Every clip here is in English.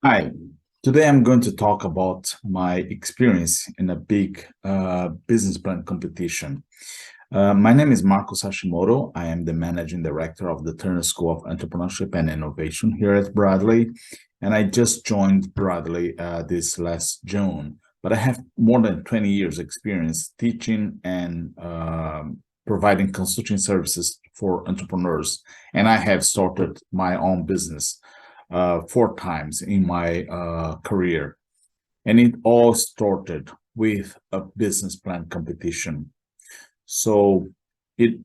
Hi, today I'm going to talk about my experience in a big business plan competition. My name is Marcos Hashimoto. I am the managing director of the Turner School of Entrepreneurship and Innovation here at Bradley, and I just joined Bradley this last June. But I have more than 20 years experience teaching and providing consulting services for entrepreneurs, and I have started my own business 4 times in my career. And it all started with a business plan competition. So it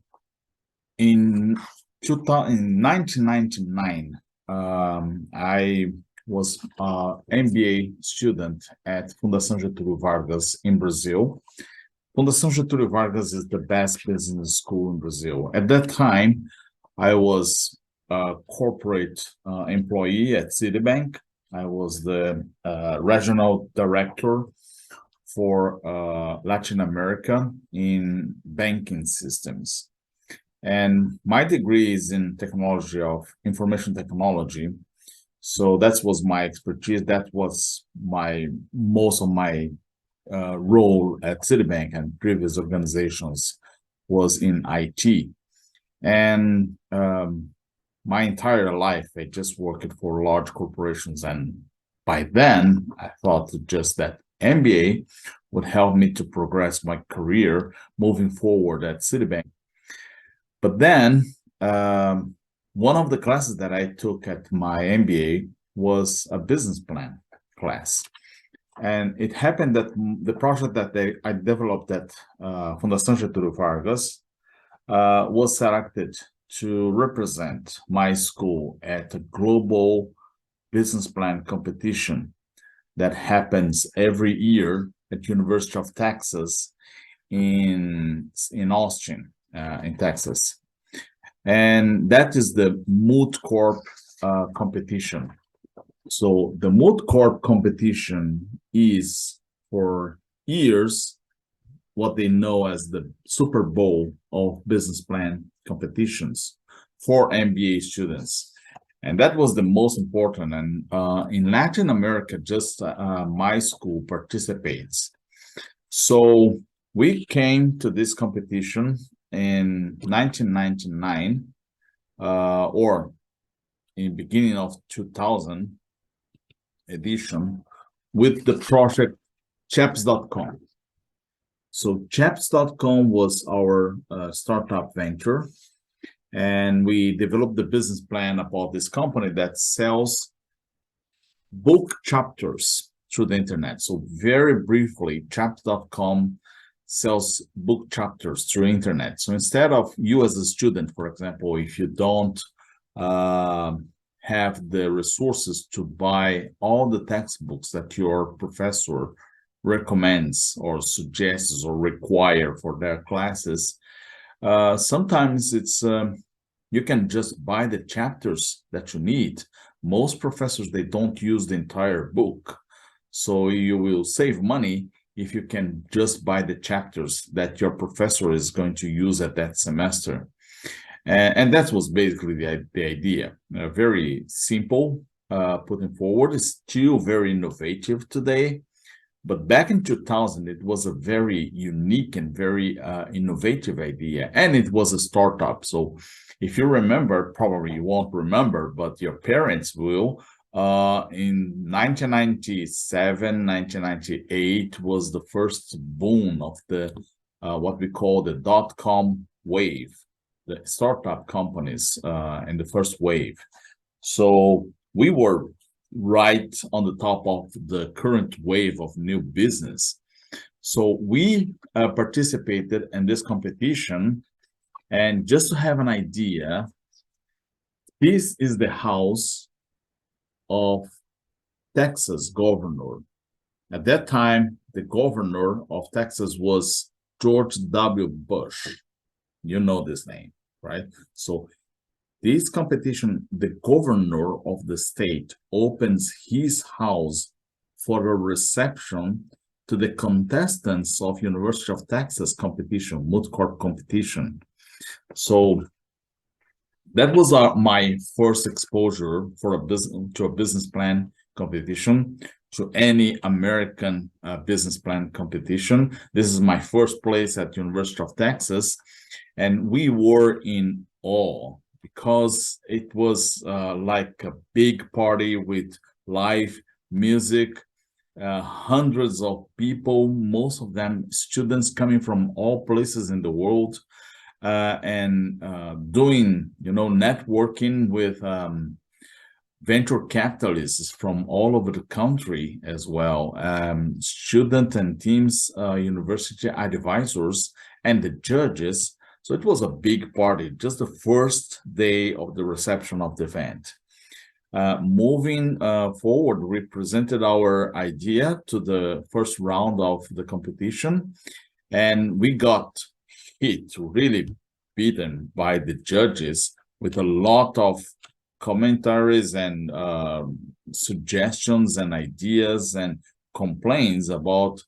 in 1999, I was an MBA student at Fundação Getúlio Vargas in Brazil. Fundação Getúlio Vargas is the best business school in Brazil. At that time, I was a corporate employee at Citibank. I was the regional director for Latin America in banking systems. And my degree is in technology of information technology. So that was my expertise. That was most of my role at Citibank and previous organizations was in IT. And my entire life, I just worked for large corporations. And by then, I thought just that MBA would help me to progress my career moving forward at Citibank. But then, one of the classes that I took at my MBA was a business plan class. And it happened that the project that I developed at Fundação Getúlio Vargas was selected to represent my school at a global business plan competition that happens every year at University of Texas in Austin, in Texas. And that is the Moot Corp competition. So the Moot Corp competition is for years what they know as the Super Bowl of business plan competitions for MBA students. And that was the most important. And in Latin America, just my school participates. So we came to this competition in 1999 or in beginning of 2000 edition with the project chaps.com. So chaps.com was our startup venture, and we developed the business plan about this company that sells book chapters through the internet. So very briefly, chaps.com sells book chapters through internet. So instead of you as a student, for example, if you don't have the resources to buy all the textbooks that your professor recommends or suggests or require for their classes, sometimes it's you can just buy the chapters that you need. Most professors, they don't use the entire book, so you will save money if you can just buy the chapters that your professor is going to use at that semester. And that was basically the idea. Very simple, putting forward. It's still very innovative today. But back in 2000, it was a very unique and very innovative idea. And it was a startup. So if you remember, probably you won't remember, but your parents will. In 1997, 1998 was the first boom of the what we call the dot-com wave, the startup companies in the first wave. So we were right on the top of the current wave of new business. So we participated in this competition. And just to have an idea, this is the house of Texas governor. At that time, the governor of Texas was George W. Bush. You know this name, right? So this competition, the governor of the state opens his house for a reception to the contestants of University of Texas competition, Moot Court competition. So that was my first exposure for to a business plan competition, to any American business plan competition. This is my first place at University of Texas, and we were in awe because it was like a big party with live music, hundreds of people, most of them students coming from all places in the world, and doing, networking with venture capitalists from all over the country as well, student and teams, university advisors, and the judges. So it was a big party, just the first day of the reception of the event. Moving forward, we presented our idea to the first round of the competition, and we got hit, really beaten by the judges with a lot of commentaries and suggestions and ideas and complaints about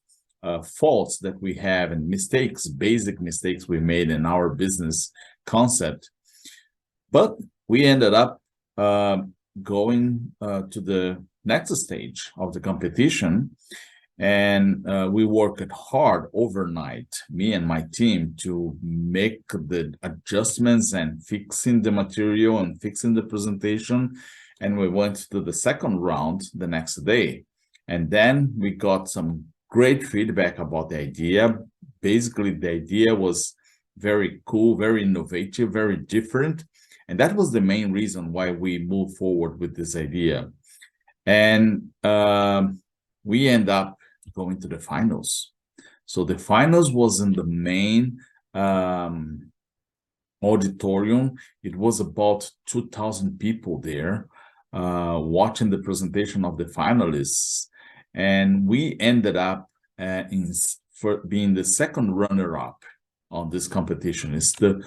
faults that we have and mistakes, basic mistakes we made in our business concept. But we ended up going to the next stage of the competition, and we worked hard overnight, me and my team, to make the adjustments and fixing the material and fixing the presentation. And we went to the second round the next day. And then we got some great feedback about the idea. Basically, the idea was very cool, very innovative, very different. And that was the main reason why we moved forward with this idea. And we end up going to the finals. So the finals was in the main auditorium. It was about 2,000 people there watching the presentation of the finalists. And we ended up for being the second runner-up on this competition. It's the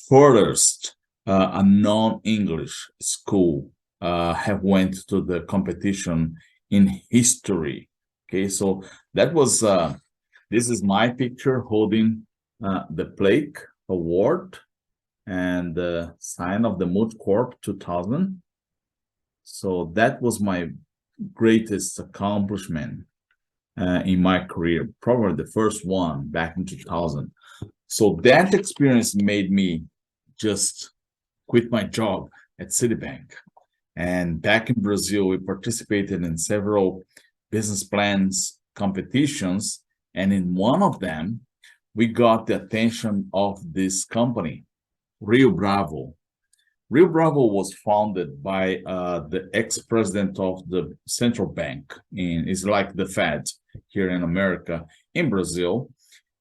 furthest a non-English school have went to the competition in history. Okay, so that was, this is my picture holding the Plaque Award and the sign of the Moot Corp 2000. So that was my greatest accomplishment in my career, probably the first one back in 2000. So that experience made me just quit my job at Citibank. And back in Brazil, we participated in several business plans competitions, and in one of them, we got the attention of this company, Rio Bravo. Rio Bravo was founded by the ex-president of the central bank, it's like the Fed here in America, in Brazil.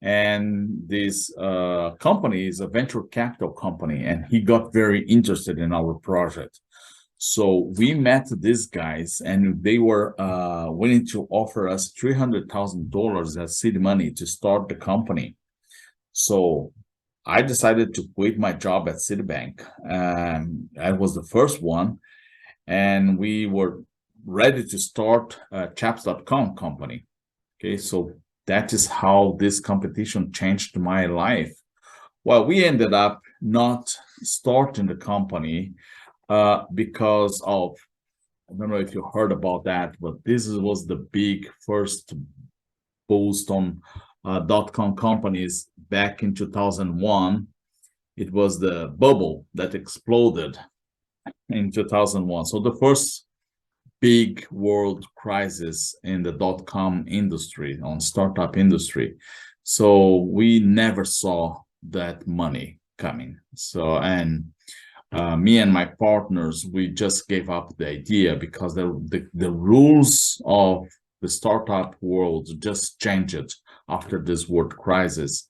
And this company is a venture capital company, and he got very interested in our project. So we met these guys, and they were willing to offer us $300,000 as seed money to start the company. So I decided to quit my job at Citibank. I was the first one, and we were ready to start a chaps.com company. Okay, so that is how this competition changed my life. Well, we ended up not starting the company because of, I don't know if you heard about that, but this was the big first boost on .com companies back in 2001. It was the bubble that exploded in 2001. So the first big world crisis in the .com industry, on startup industry. So we never saw that money coming. So, and me and my partners, we just gave up the idea because the rules of the startup world just changed after this world crisis.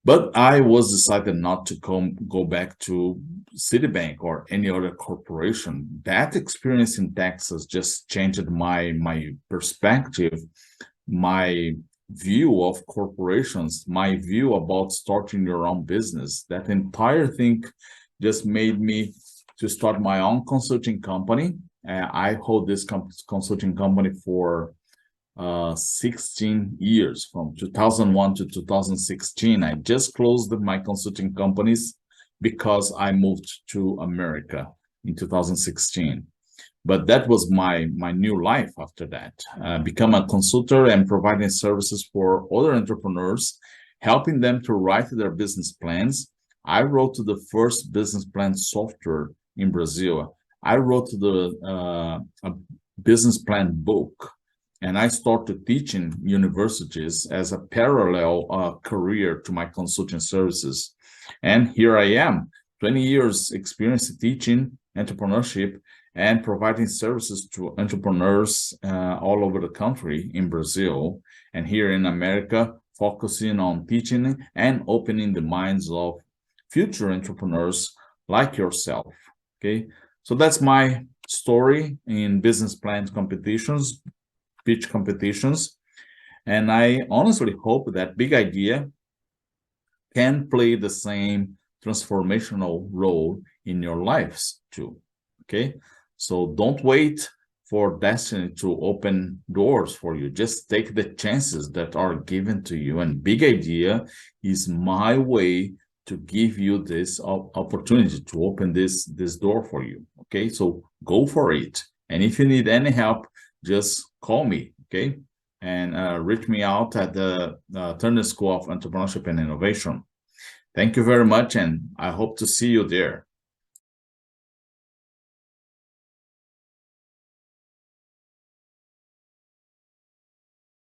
But I was decided not to go back to Citibank or any other corporation. That experience in Texas just changed my perspective, my view of corporations, my view about starting your own business. That entire thing just made me to start my own consulting company. I hold this consulting company for 16 years, from 2001 to 2016. I just closed my consulting companies because I moved to America in 2016. But that was my new life after that. Become a consultant and providing services for other entrepreneurs, helping them to write their business plans. I wrote the first business plan software in Brazil. I wrote a business plan book, and I started teaching universities as a parallel career to my consulting services. And here I am, 20 years experience teaching entrepreneurship and providing services to entrepreneurs all over the country in Brazil and here in America, focusing on teaching and opening the minds of future entrepreneurs like yourself. Okay, so that's my story in business plan competitions, pitch competitions, and I honestly hope that Big Idea can play the same transformational role in your lives too. Okay, so don't wait for destiny to open doors for you. Just take the chances that are given to you. And Big Idea is my way to give you this opportunity to open this door for you. Okay, so go for it. And if you need any help, just call me. Okay, and reach me out at the Turner School of Entrepreneurship and Innovation. Thank you very much, and I hope to see you there.